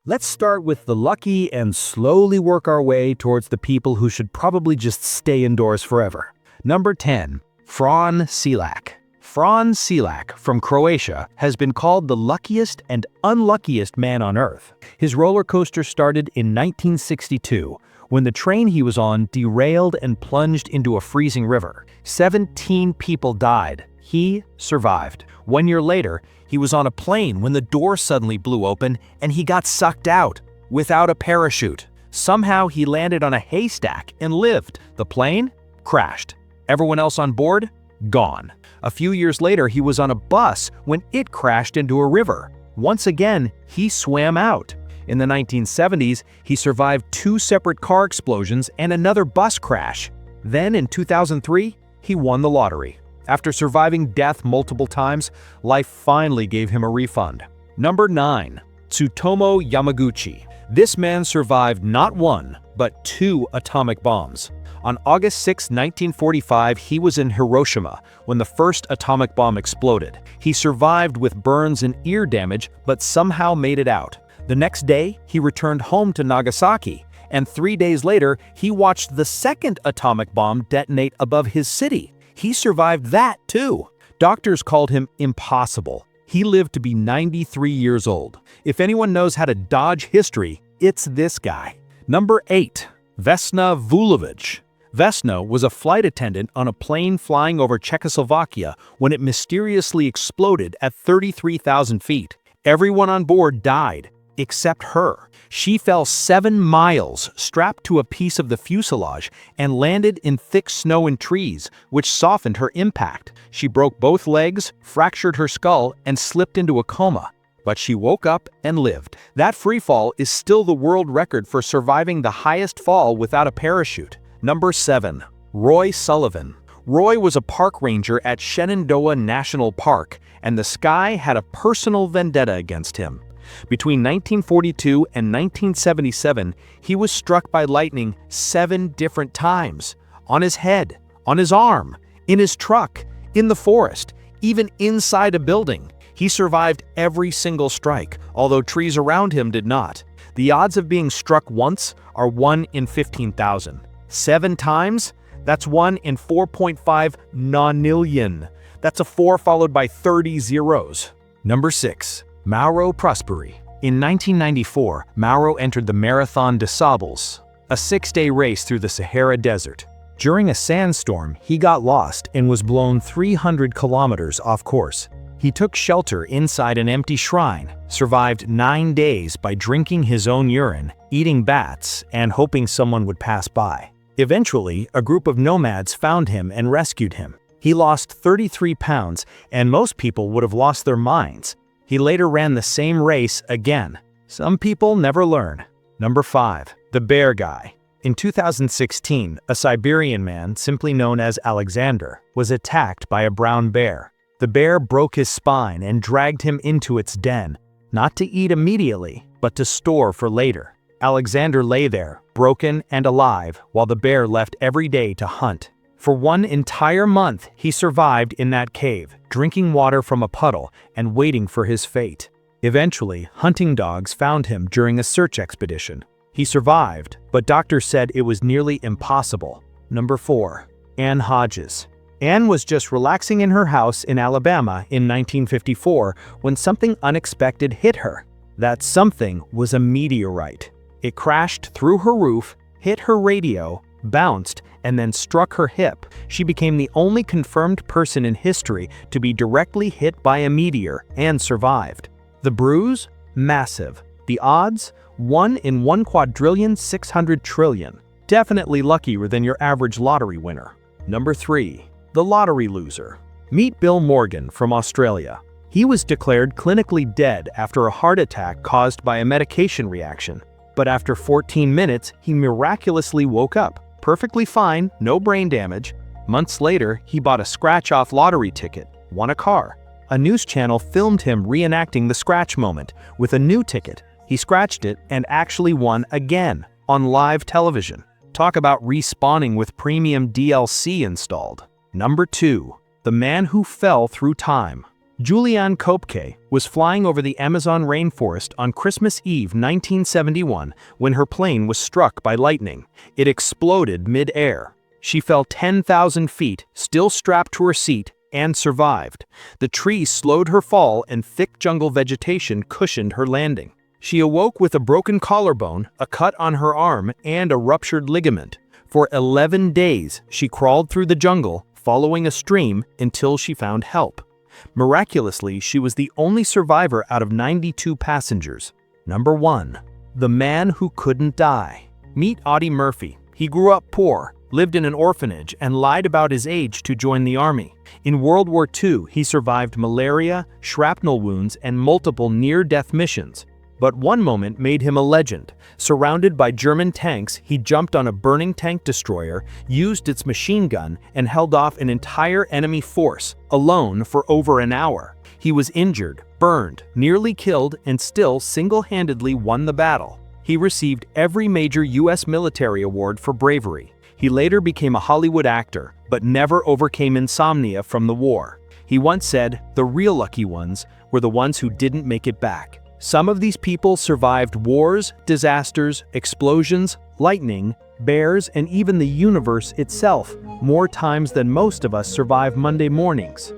Let's start with the lucky and slowly work our way towards the people who should probably just stay indoors forever. Number 10. Frane Selak. Frane Selak from Croatia has been called the luckiest and unluckiest man on earth. His roller coaster started in 1962 when the train he was on derailed and plunged into a freezing river. 17 people died. He survived. 1 year later, he was on a plane when the door suddenly blew open and he got sucked out without a parachute. Somehow he landed on a haystack and lived. The plane crashed. Everyone else on board? Gone. A few years later, he was on a bus when it crashed into a river. Once again, he swam out. In the 1970s, he survived 2 separate car explosions and another bus crash. Then in 2003, he won the lottery. After surviving death multiple times, life finally gave him a refund. Number 9. Tsutomu Yamaguchi. This man survived not 1, but 2 atomic bombs. On August 6, 1945, he was in Hiroshima when the first atomic bomb exploded. He survived with burns and ear damage, but somehow made it out. The next day, he returned home to Nagasaki, and 3 days later, he watched the second atomic bomb detonate above his city. He survived that too. Doctors called him impossible. He lived to be 93 years old. If anyone knows how to dodge history, it's this guy. Number 8. Vesna Vulović. Vesna was a flight attendant on a plane flying over Czechoslovakia when it mysteriously exploded at 33,000 feet. Everyone on board died, except her. She fell 7 miles strapped to a piece of the fuselage and landed in thick snow and trees, which softened her impact. She broke both legs, fractured her skull, and slipped into a coma. But she woke up and lived. That freefall is still the world record for surviving the highest fall without a parachute. Number 7. Roy Sullivan. Roy was a park ranger at Shenandoah National Park, and the sky had a personal vendetta against him. Between 1942 and 1977, he was struck by lightning 7 different times. On his head, on his arm, in his truck, in the forest, even inside a building. He survived every single strike, although trees around him did not. The odds of being struck once are 1 in 15,000. 7 times? That's 1 in 4.5 nonillion. That's a 4 followed by 30 zeros. Number 6. Mauro Prosperi. In 1994, Mauro entered the Marathon des Sables, a 6-day race through the Sahara Desert. During a sandstorm, he got lost and was blown 300 kilometers off course. He took shelter inside an empty shrine, survived 9 days by drinking his own urine, eating bats, and hoping someone would pass by. Eventually, a group of nomads found him and rescued him. He lost 33 pounds, and most people would have lost their minds. He later ran the same race again. Some people never learn. Number 5. The Bear Guy. In 2016, a Siberian man, simply known as Alexander, was attacked by a brown bear. The bear broke his spine and dragged him into its den, not to eat immediately, but to store for later. Alexander lay there, broken and alive, while the bear left every day to hunt. For 1 entire month, he survived in that cave, drinking water from a puddle and waiting for his fate. Eventually, hunting dogs found him during a search expedition. He survived, but doctors said it was nearly impossible. Number 4. Anne Hodges. Anne was just relaxing in her house in Alabama in 1954 when something unexpected hit her. That something was a meteorite. It crashed through her roof, hit her radio, bounced, and then struck her hip. She became the only confirmed person in history to be directly hit by a meteor and survived. The bruise? Massive. The odds? 1 in 1,600 trillion. Definitely luckier than your average lottery winner. Number 3. The lottery loser. Meet Bill Morgan from Australia. He was declared clinically dead after a heart attack caused by a medication reaction. But after 14 minutes, he miraculously woke up, perfectly fine, no brain damage. Months later, he bought a scratch-off lottery ticket, won a car. A news channel filmed him reenacting the scratch moment with a new ticket. He scratched it and actually won again on live television. Talk about respawning with premium DLC installed. Number 2. The man who fell through time. Juliane Koepcke was flying over the Amazon rainforest on Christmas Eve 1971 when her plane was struck by lightning. It exploded mid-air. She fell 10,000 feet, still strapped to her seat, and survived. The trees slowed her fall and thick jungle vegetation cushioned her landing. She awoke with a broken collarbone, a cut on her arm, and a ruptured ligament. For 11 days, she crawled through the jungle, following a stream, until she found help. Miraculously, she was the only survivor out of 92 passengers. Number 1. The Man Who Couldn't Die. Meet Audie Murphy. He grew up poor, lived in an orphanage, and lied about his age to join the army. In World War II, he survived malaria, shrapnel wounds, and multiple near-death missions. But one moment made him a legend. Surrounded by German tanks, he jumped on a burning tank destroyer, used its machine gun, and held off an entire enemy force, alone for over an hour. He was injured, burned, nearly killed, and still single-handedly won the battle. He received every major U.S. military award for bravery. He later became a Hollywood actor, but never overcame insomnia from the war. He once said, "The real lucky ones were the ones who didn't make it back." Some of these people survived wars, disasters, explosions, lightning, bears, and even the universe itself more times than most of us survive Monday mornings.